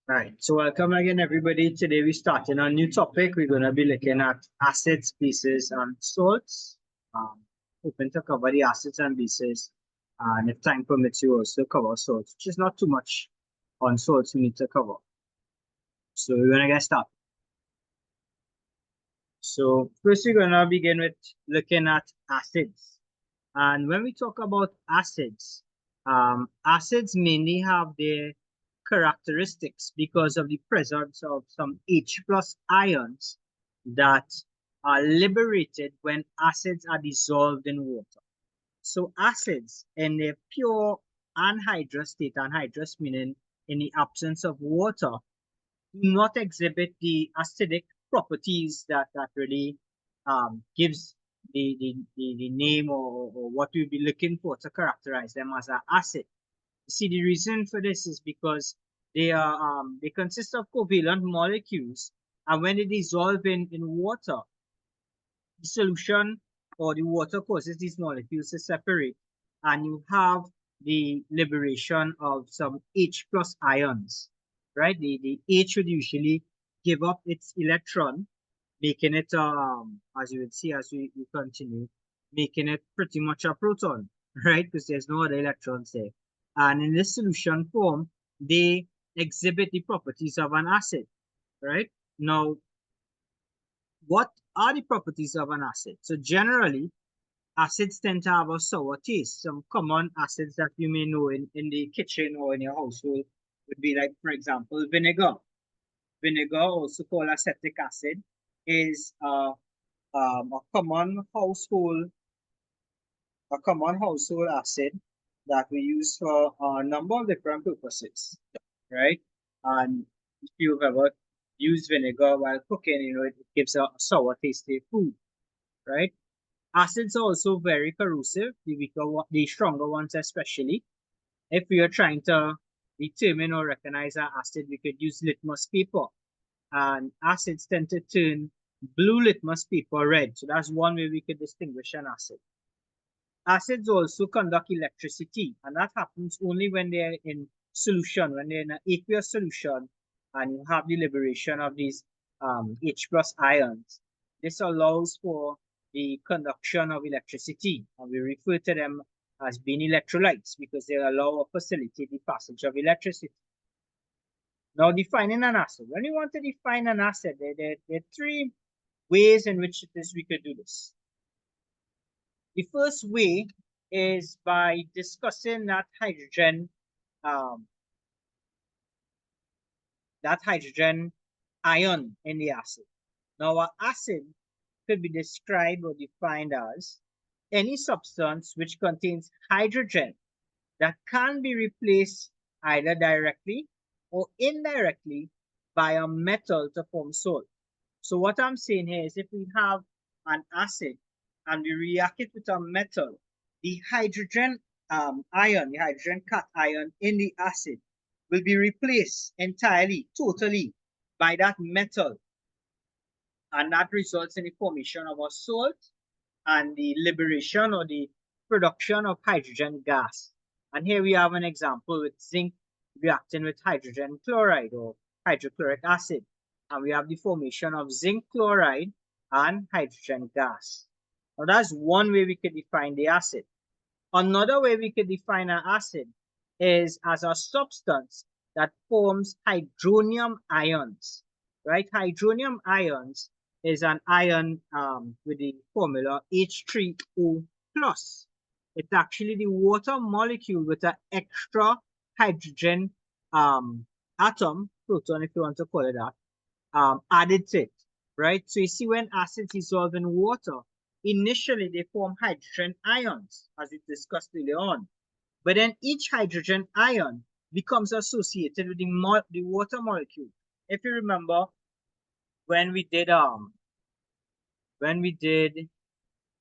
All right, so welcome again, everybody. Today we're starting a new topic. We're going to be looking at acids, bases, and salts. Hoping to cover the acids and bases, and if time permits, you also cover salts, which is not too much on salts we need to cover. So we're going to get started. So first, we're going to begin with looking at acids. And when we talk about acids, acids mainly have their characteristics because of the presence of some H plus ions that are liberated when acids are dissolved in water. So acids in their pure anhydrous state, anhydrous meaning in the absence of water, do not exhibit the acidic properties that really gives the name or what we'll be looking for to characterize them as an acid. See, the reason for this is because they consist of covalent molecules, and when they dissolve in water, the solution or the water causes these molecules to separate, and you have the liberation of some H plus ions, right? The H would usually give up its electron, making it, as you would see as we continue, making it pretty much a proton, right? Because there's no other electrons there. And in this solution form, they exhibit the properties of an acid, right? Now, what are the properties of an acid? So generally, acids tend to have a sour taste. Some common acids that you may know in the kitchen or in your household would be like, for example, vinegar. Vinegar, also called acetic acid, is a common household acid that we use for a number of different purposes, right? And if you've ever used vinegar while cooking, it gives a sour tasty food, right? Acids are also very corrosive, the stronger ones especially. If we are trying to determine or recognize an acid, we could use litmus paper. And acids tend to turn blue litmus paper red. So that's one way we could distinguish an acid. Acids also conduct electricity, and that happens only when they're in solution, when they're in an aqueous solution, and you have the liberation of these H plus ions. This allows for the conduction of electricity, and we refer to them as being electrolytes because they allow or facilitate the passage of electricity. Now, defining an acid. When you want to define an acid, there are three ways in which we could do this. The first way is by discussing um, that hydrogen ion in the acid. Now, an acid could be described or defined as any substance which contains hydrogen that can be replaced either directly or indirectly by a metal to form salt. So what I'm saying here is if we have an acid and we react it with a metal, the hydrogen ion, the hydrogen cation in the acid will be replaced entirely, totally by that metal. And that results in the formation of a salt and the liberation or the production of hydrogen gas. And here we have an example with zinc reacting with hydrogen chloride or hydrochloric acid. And we have the formation of zinc chloride and hydrogen gas. Now that's one way we could define the acid. Another way we could define an acid is as a substance that forms hydronium ions, right? Hydronium ions is an ion with the formula H3O plus. It's actually the water molecule with an extra hydrogen atom, proton if you want to call it that, added to it, right? So you see when acids dissolve in water, initially they form hydrogen ions, as we discussed earlier on. But then each hydrogen ion becomes associated with the water molecule. If you remember, when we did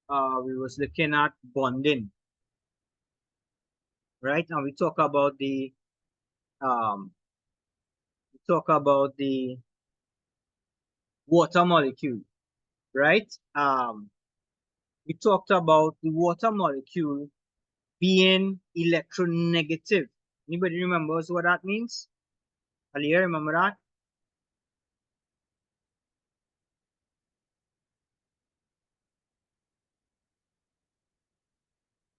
we was looking at bonding, right? And we talk about the water molecule, right? We talked about the water molecule being electronegative. Anybody remembers what that means? Earlier, remember that?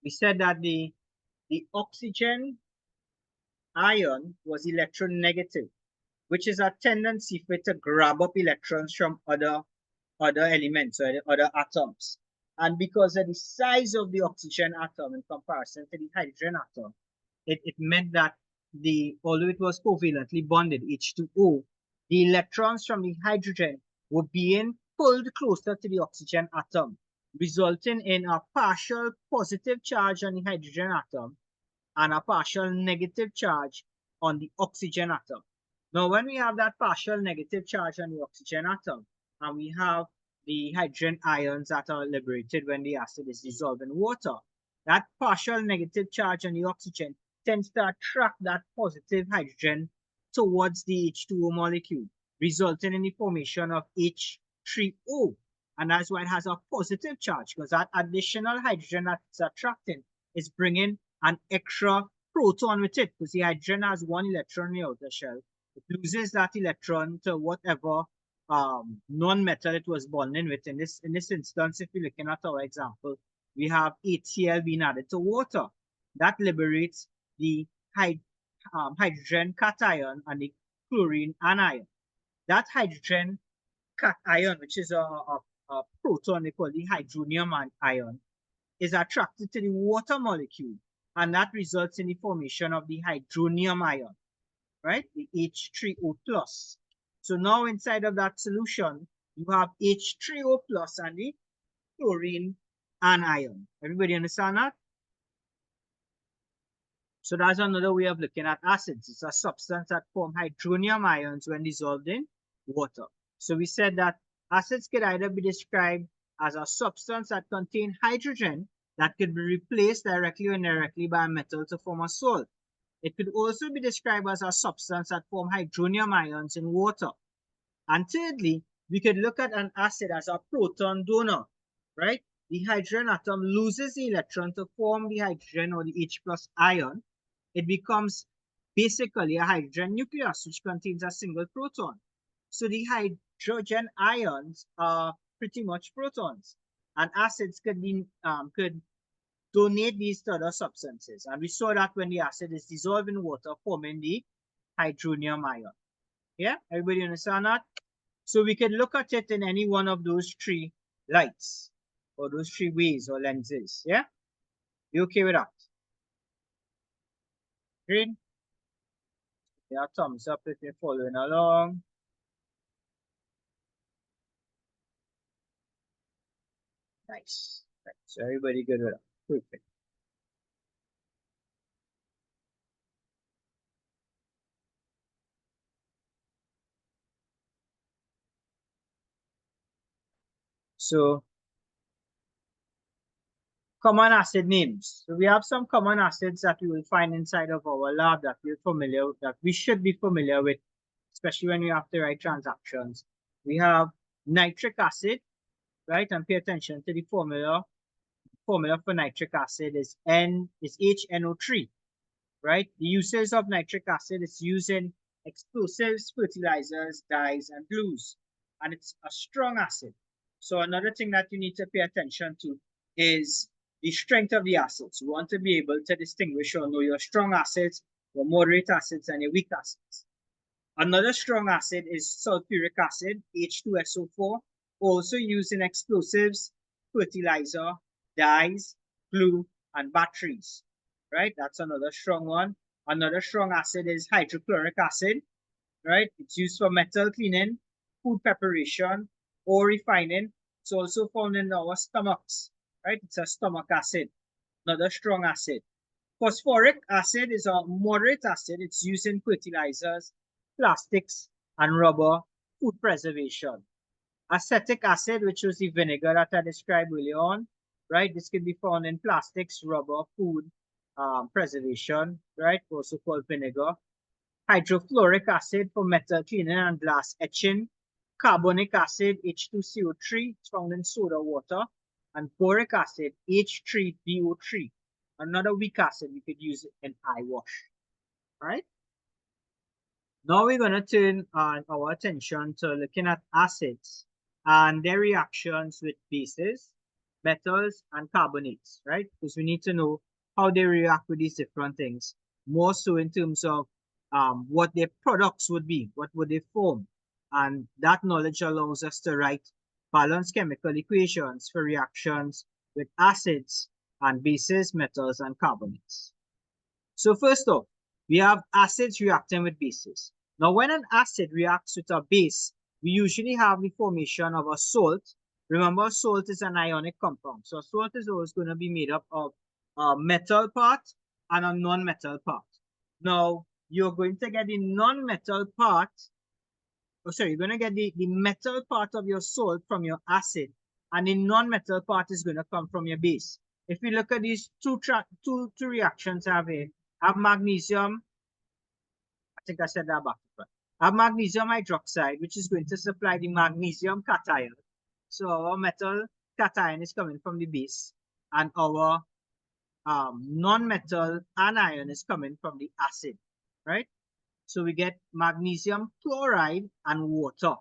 We said that the oxygen ion was electronegative, which is a tendency for it to grab up electrons from other elements or other atoms. And because of the size of the oxygen atom in comparison to the hydrogen atom, it meant that although it was covalently bonded H2O, the electrons from the hydrogen were being pulled closer to the oxygen atom, resulting in a partial positive charge on the hydrogen atom and a partial negative charge on the oxygen atom. Now, when we have that partial negative charge on the oxygen atom, and we have the hydrogen ions that are liberated when the acid is dissolved in water, that partial negative charge on the oxygen tends to attract that positive hydrogen towards the H2O molecule, resulting in the formation of H3O. And that's why it has a positive charge, because that additional hydrogen that it's attracting is bringing an extra proton with it, because the hydrogen has one electron in the outer shell. It loses that electron to whatever non-metal it was bonding with. In this instance, if you're looking at our example, we have HCl being added to water. That liberates the hydrogen cation and the chlorine anion. That hydrogen cation, which is a proton, they call the hydronium ion, is attracted to the water molecule, and that results in the formation of the hydronium ion, right? The H3O plus. So now inside of that solution, you have H3O plus and the chlorine anion. Everybody understand that? So that's another way of looking at acids. It's a substance that form hydronium ions when dissolved in water. So we said that acids could either be described as a substance that contain hydrogen that could be replaced directly or indirectly by a metal to form a salt. It could also be described as a substance that form hydronium ions in water. And thirdly, we could look at an acid as a proton donor, right? The hydrogen atom loses the electron to form the hydrogen or the H plus ion. It becomes basically a hydrogen nucleus, which contains a single proton. So the hydrogen ions are pretty much protons. And acids could donate these to other substances. And we saw that when the acid is dissolved in water, forming the hydronium ion. Yeah, everybody understand that? So we can look at it in any one of those three lights, or those three ways or lenses. Yeah? You okay with that? Great. Yeah, thumbs up if you're following along. Nice. Right. So everybody good with that? Perfect. So common acid names. So we have some common acids that we will find inside of our lab that we should be familiar with, especially when we have to write transactions. We have nitric acid, right? And pay attention to the formula. Formula for nitric acid is HNO3, right? The uses of nitric acid is used in explosives, fertilizers, dyes, and glues. And it's a strong acid. So another thing that you need to pay attention to is the strength of the acids. You want to be able to distinguish or know your strong acids, your moderate acids, and your weak acids. Another strong acid is sulfuric acid, H2SO4, also used in explosives, fertilizer, dyes, glue, and batteries. Right? That's another strong one. Another strong acid is hydrochloric acid. Right? It's used for metal cleaning, food preparation, or refining. It's also found in our stomachs. Right? It's a stomach acid. Another strong acid. Phosphoric acid is a moderate acid. It's used in fertilizers, plastics, and rubber, food preservation. Acetic acid, which was the vinegar that I described earlier on, right? This can be found in plastics, rubber, food preservation, right? Also called vinegar. Hydrofluoric acid for metal cleaning and glass etching. Carbonic acid, H2CO3, it's found in soda water. And boric acid, H3BO3. Another weak acid, you could use it in eye wash, right? Now we're going to turn our attention to looking at acids and their reactions with bases, metals, and carbonates, right? Because we need to know how they react with these different things, more so in terms of what their products would be, what would they form. And that knowledge allows us to write balanced chemical equations for reactions with acids and bases, metals, and carbonates. So first off, we have acids reacting with bases. Now, when an acid reacts with a base, we usually have the formation of a salt. Remember, salt is an ionic compound. So salt is always going to be made up of a metal part and a non-metal part. Now, you're going to get the non-metal part, you're going to get the metal part of your salt from your acid, and the non-metal part is going to come from your base. If we look at these two reactions I have here, I have magnesium, I think I said that back. I have magnesium hydroxide, which is going to supply the magnesium cation. So our metal cation is coming from the base, and our non-metal anion is coming from the acid, right? So we get magnesium chloride and water.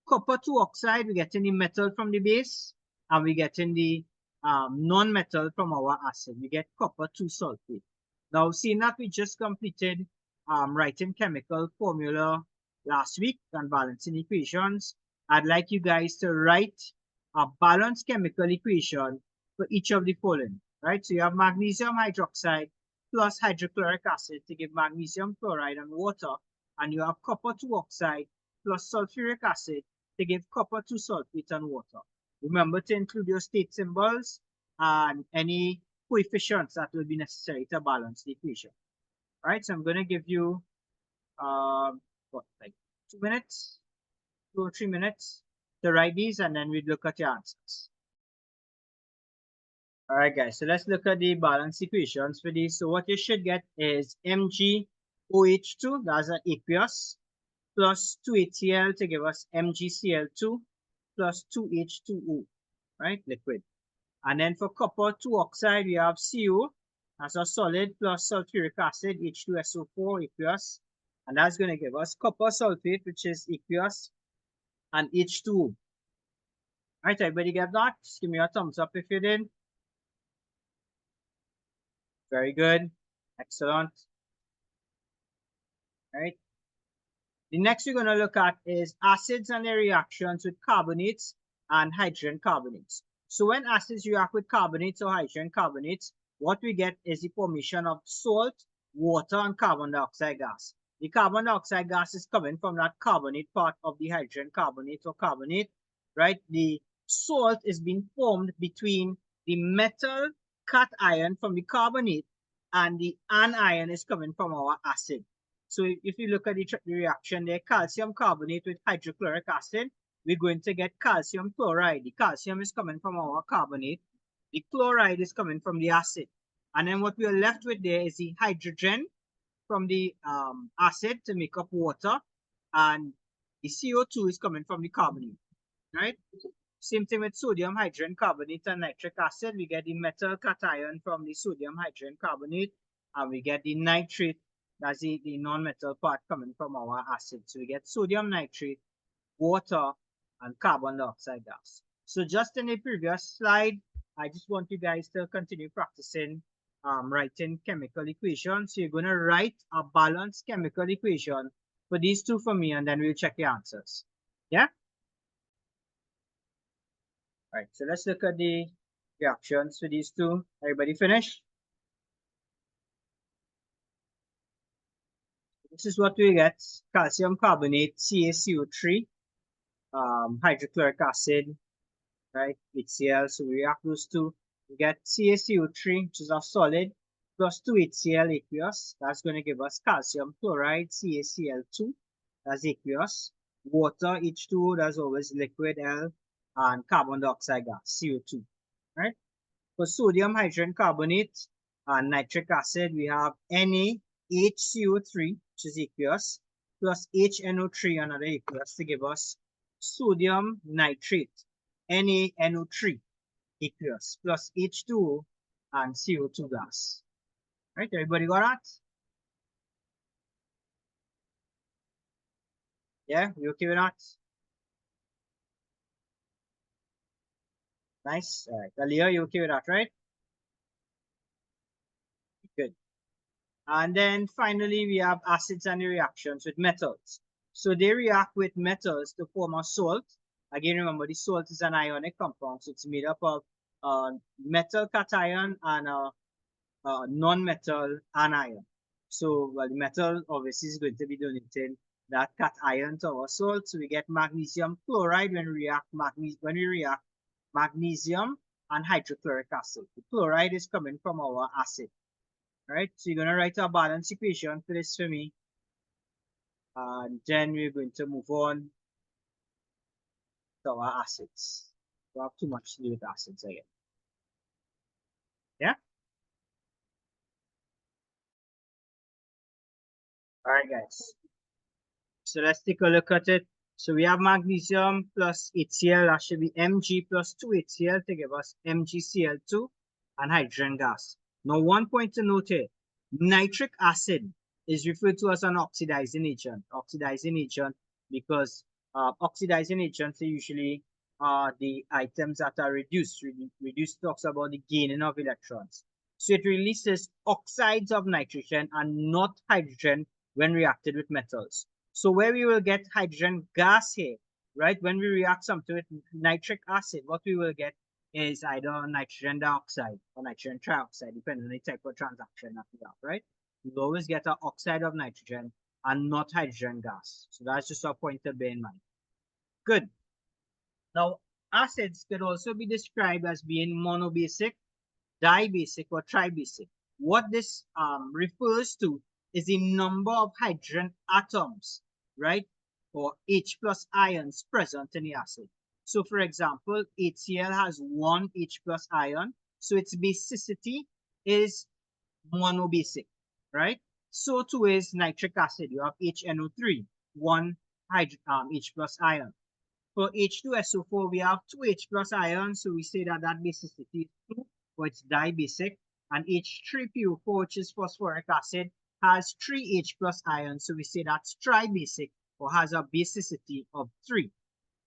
Copper 2 oxide, we getting the metal from the base, and we getting the non-metal from our acid. We get copper 2 sulfate. Now, seeing that we just completed writing chemical formula last week and balancing equations, I'd like you guys to write a balanced chemical equation for each of the following, right? So you have magnesium hydroxide plus hydrochloric acid to give magnesium chloride and water, and you have copper 2 oxide plus sulfuric acid to give copper 2 sulfate and water. Remember to include your state symbols and any coefficients that will be necessary to balance the equation. All right, so I'm going to give you like 2 minutes, 2 or 3 minutes to write these, and then we'd look at your answers. All right, guys, so let's look at the balance equations for these. So what you should get is MgOH2, that's an aqueous, plus 2HCl to give us MgCl2, plus 2H2O, right, liquid. And then for copper 2 oxide, we have CO as a solid plus sulfuric acid, H2SO4 aqueous. And that's going to give us copper sulfate, which is aqueous, and H2O. All right, everybody get that? Just give me a thumbs up if you did. Very good. Excellent. All right. The next we're going to look at is acids and their reactions with carbonates and hydrogen carbonates. So when acids react with carbonates or hydrogen carbonates, what we get is the formation of salt, water, and carbon dioxide gas. The carbon dioxide gas is coming from that carbonate part of the hydrogen carbonate or carbonate, right? The salt is being formed between the metal cation from the carbonate and the anion is coming from our acid. So if you look at the reaction there, calcium carbonate with hydrochloric acid, we're going to get calcium chloride. The calcium is coming from our carbonate. The chloride is coming from the acid. And then what we are left with there is the hydrogen from the acid to make up water. And the CO2 is coming from the carbonate, right? Same thing with sodium hydrogen carbonate and nitric acid. We get the metal cation from the sodium hydrogen carbonate, and we get the nitrate, that's the non-metal part coming from our acid. So we get sodium nitrate, water, and carbon dioxide gas. So just in the previous slide, I just want you guys to continue practicing writing chemical equations. So you're going to write a balanced chemical equation for these two for me, and then we'll check the answers. Yeah? All right, so let's look at the reactions for these two. Everybody finish? This is what we get: calcium carbonate, CaCO3, hydrochloric acid, right, HCl. So we react those two. We get CaCO3, which is a solid, plus 2HCl aqueous. That's going to give us calcium chloride, CaCl2, that's aqueous. Water, H2O, that's always liquid L, and carbon dioxide gas, CO2, right? For sodium hydrogen carbonate and nitric acid, we have NaHCO3, which is aqueous, plus HNO3, another aqueous, to give us sodium nitrate, NaNO3 aqueous, plus H2O and CO2 gas. Right, everybody got that? Yeah, you okay with that? Nice. All right. Aliyah, you okay with that, right? Good. And then finally, we have acids and their reactions with metals. So they react with metals to form a salt. Again, remember, the salt is an ionic compound, so it's made up of metal cation and non-metal anion. So, well, the metal obviously is going to be donating that cation to our salt. So we get magnesium chloride when we react magnesium and hydrochloric acid. The chloride is coming from our acid. Right, so you're going to write a balance equation for this for me. And then we're going to move on to our acids. We have too much to do with acids again. Yeah? All right, guys. So let's take a look at it. So we have magnesium plus HCl. That should be Mg plus 2HCl to give us MgCl2 and hydrogen gas. Now, one point to note here, nitric acid is referred to as an oxidizing agent. Oxidizing agent because oxidizing agents are usually the items that are reduced. Reduced talks about the gaining of electrons. So it releases oxides of nitrogen and not hydrogen when reacted with metals. So where we will get hydrogen gas here, right? When we react something with nitric acid, what we will get is either nitrogen dioxide or nitrogen trioxide, depending on the type of transaction that we have, right? We always get an oxide of nitrogen and not hydrogen gas. So that's just a point to bear in mind. Good. Now, acids could also be described as being monobasic, dibasic, or tribasic. What this refers to is the number of hydrogen atoms, right, or H plus ions present in the acid. So, for example, HCl has one H plus ion, so its basicity is monobasic, right? So too is nitric acid. You have HNO3, one H plus ion. For H2SO4, we have two H plus ions, so we say that that basicity is 2, or it's dibasic. And H3PO4, which is phosphoric acid, has 3 H plus ions, so we say that's tribasic or has a basicity of 3.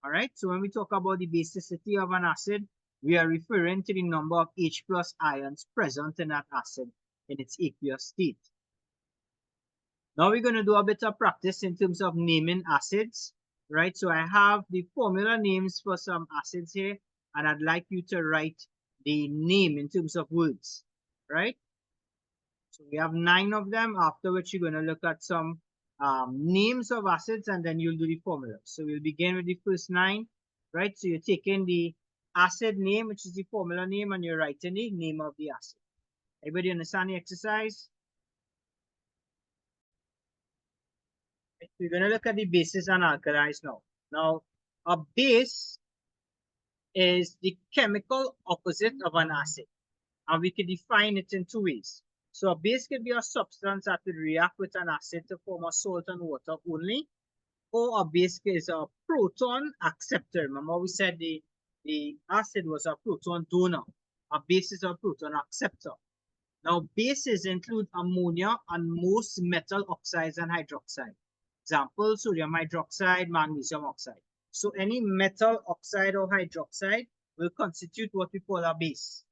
All right, so when we talk about the basicity of an acid, we are referring to the number of H plus ions present in that acid in its aqueous state. Now we're going to do a bit of practice in terms of naming acids, right? So I have the formula names for some acids here, and I'd like you to write the name in terms of words, right? So we have 9 of them, after which you're going to look at some names of acids, and then you'll do the formula. So we'll begin with the first 9, right? So you're taking the acid name, which is the formula name, and you're writing the name of the acid. Everybody understand the exercise? We're going to look at the bases and alkalis now. Now, a base is the chemical opposite of an acid, and we can define it in 2 ways. So a base can be a substance that will react with an acid to form a salt and water only, or a base is a proton acceptor. Remember we said the acid was a proton donor. A base is a proton acceptor. Now, bases include ammonia and most metal oxides and hydroxide. Example, sodium hydroxide, magnesium oxide. So any metal oxide or hydroxide will constitute what we call a base.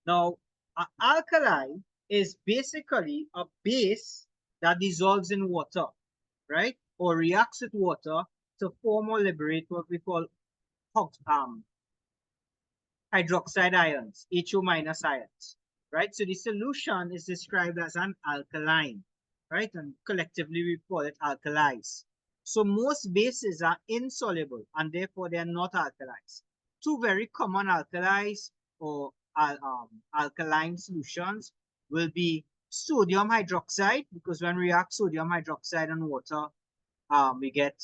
Now, an alkali is basically a base that dissolves in water, right? Or reacts with water to form or liberate what we call hydroxide ions, HO minus ions, right? So the solution is described as an alkaline, right? And collectively we call it alkalis. So most bases are insoluble and therefore they are not alkalis. 2 very common alkalis or alkaline solutions will be sodium hydroxide, because when we react sodium hydroxide and water, we get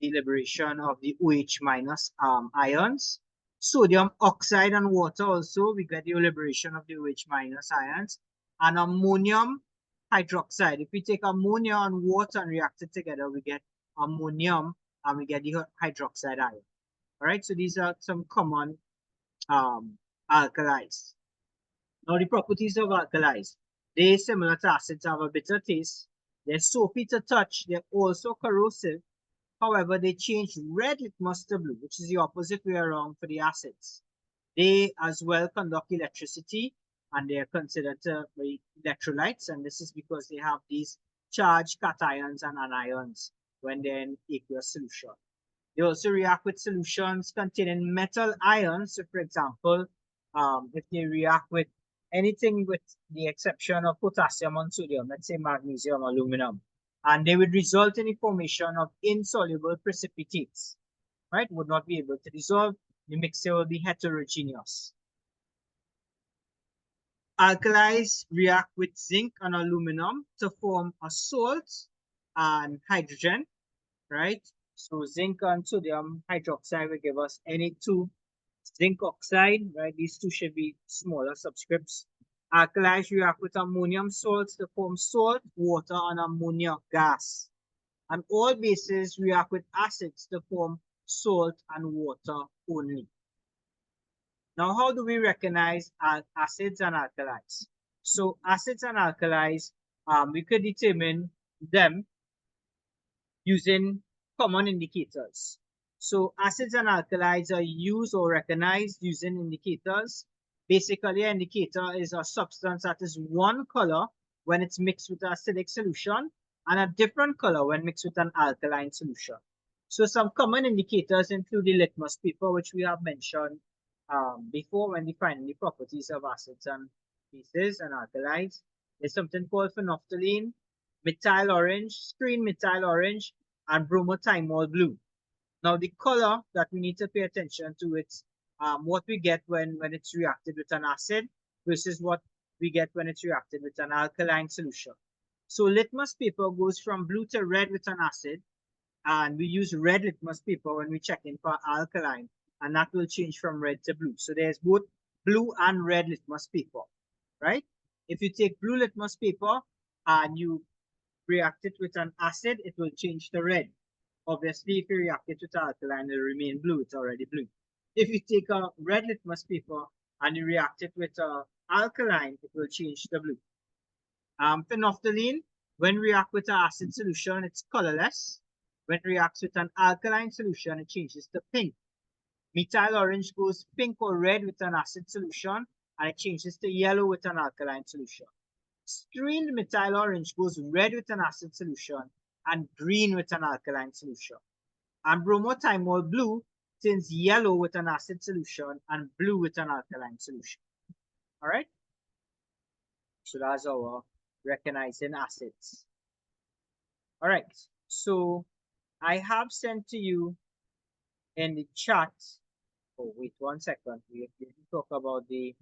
the liberation of the OH minus ions. Sodium oxide and water also, we get the liberation of the OH minus ions. And ammonium hydroxide. If we take ammonia and water and react it together, we get ammonium and we get the hydroxide ion. All right, so these are some common alkalis. Now the properties of alkalis. They, similar to acids, have a bitter taste. They're soapy to touch. They're also corrosive. However, they change red litmus to blue, which is the opposite way around for the acids. They as well conduct electricity, and they are considered to be electrolytes, and this is because they have these charged cations and anions when they're in aqueous solution. They also react with solutions containing metal ions. So, for example, if they react with anything with the exception of potassium and sodium, let's say magnesium, aluminum, and they would result in the formation of insoluble precipitates, right? Would not be able to dissolve. The mixture will be heterogeneous. Alkalis react with zinc and aluminum to form a salt and hydrogen, right? So zinc and sodium hydroxide will give us Na2 zinc oxide, right? These two should be smaller subscripts. Alkalis react with ammonium salts to form salt, water, and ammonia gas. And all bases react with acids to form salt and water only. Now, how do we recognize acids and alkalis? So acids and alkalis, we could determine them using common indicators. So acids and alkalis are used or recognized using indicators. Basically, an indicator is a substance that is one color when it's mixed with an acidic solution and a different color when mixed with an alkaline solution. So some common indicators include the litmus paper, which we have mentioned before when defining the properties of acids and bases and alkalis. There's something called phenolphthalein, methyl orange, screen methyl orange, and bromothymol blue. Now, the color that we need to pay attention to is what we get when it's reacted with an acid versus what we get when it's reacted with an alkaline solution. So litmus paper goes from blue to red with an acid, and we use red litmus paper when we check in for alkaline, and that will change from red to blue. So there's both blue and red litmus paper, right? If you take blue litmus paper and you react it with an acid, it will change to red. Obviously, if you react it with alkaline, it will remain blue. It's already blue. If you take a red litmus paper and you react it with alkaline, it will change to blue. Phenolphthalein, when react with an acid solution, it's colorless. When it reacts with an alkaline solution, it changes to pink. Methyl orange goes pink or red with an acid solution, and it changes to yellow with an alkaline solution. Screened methyl orange goes red with an acid solution and green with an alkaline solution. And bromothymol blue turns yellow with an acid solution and blue with an alkaline solution. All right? So that's our recognizing acids. All right. So I have sent to you in the chat. Oh, wait 1 second. We didn't talk about the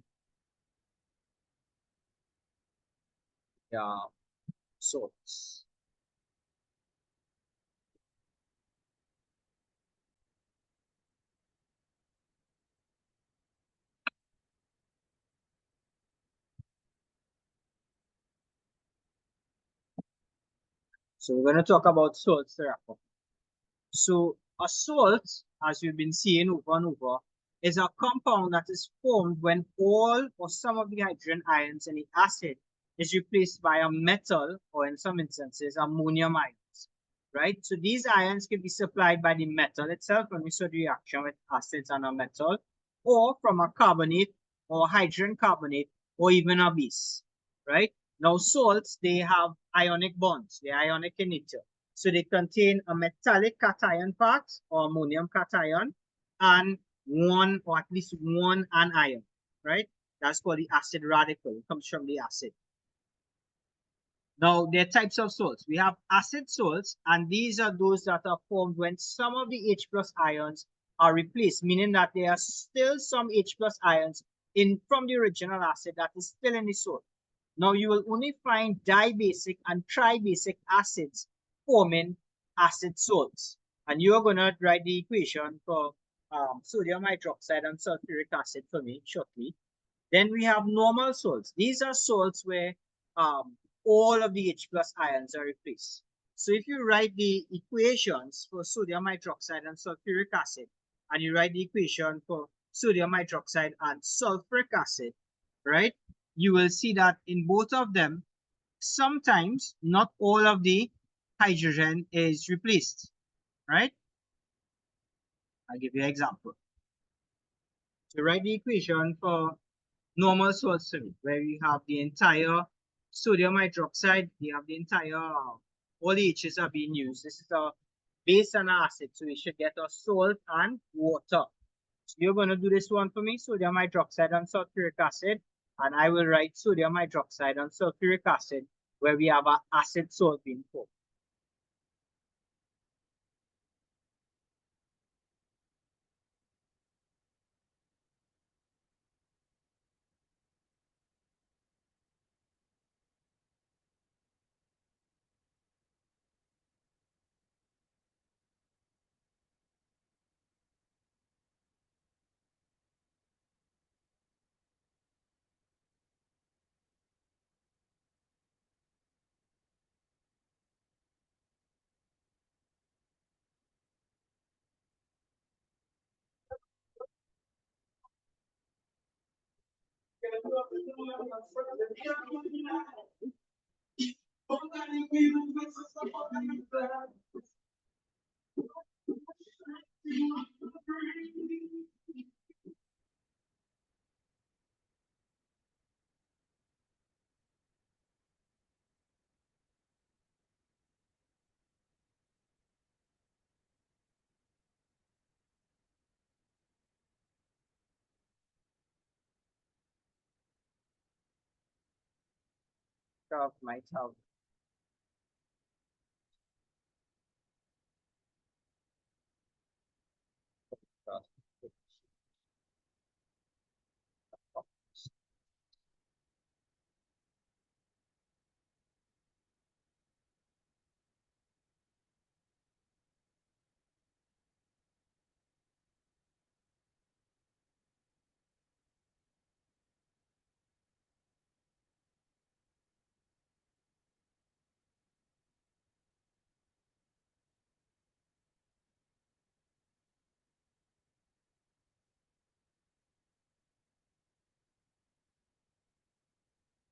salts. So we're going to talk about salts to wrap up. So a salt, as we've been seeing over and over, is a compound that is formed when all or some of the hydrogen ions in the acid is replaced by a metal, or in some instances, ammonium ions, right? So these ions can be supplied by the metal itself when we saw the reaction with acids and a metal, or from a carbonate or hydrogen carbonate, or even a base, right? Now salts, they have ionic bonds, they're ionic in nature. So they contain a metallic cation part or ammonium cation and one or at least one anion, right? That's called the acid radical. It comes from the acid. Now, there are types of salts. We have acid salts, and these are those that are formed when some of the H plus ions are replaced, meaning that there are still some H plus ions in from the original acid that is still in the salt. Now, you will only find dibasic and tribasic acids forming acid salts. And you're going to write the equation for sodium hydroxide and sulfuric acid for me shortly. Then we have normal salts. These are salts where all of the H plus ions are replaced. So if you write the equations for sodium hydroxide and sulfuric acid, and you write the equation for sodium hydroxide and sulfuric acid, right, you will see that in both of them, sometimes not all of the hydrogen is replaced. right? I'll give you an example. To write the equation for normal salt solute, where we have the entire sodium hydroxide, we have the entire, all the H's are being used. This is a base and acid, so we should get a salt and water. So you're going to do this one for me, sodium hydroxide and sulfuric acid, and I will write sodium hydroxide and sulfuric acid, where we have an acid salt being formed. Might have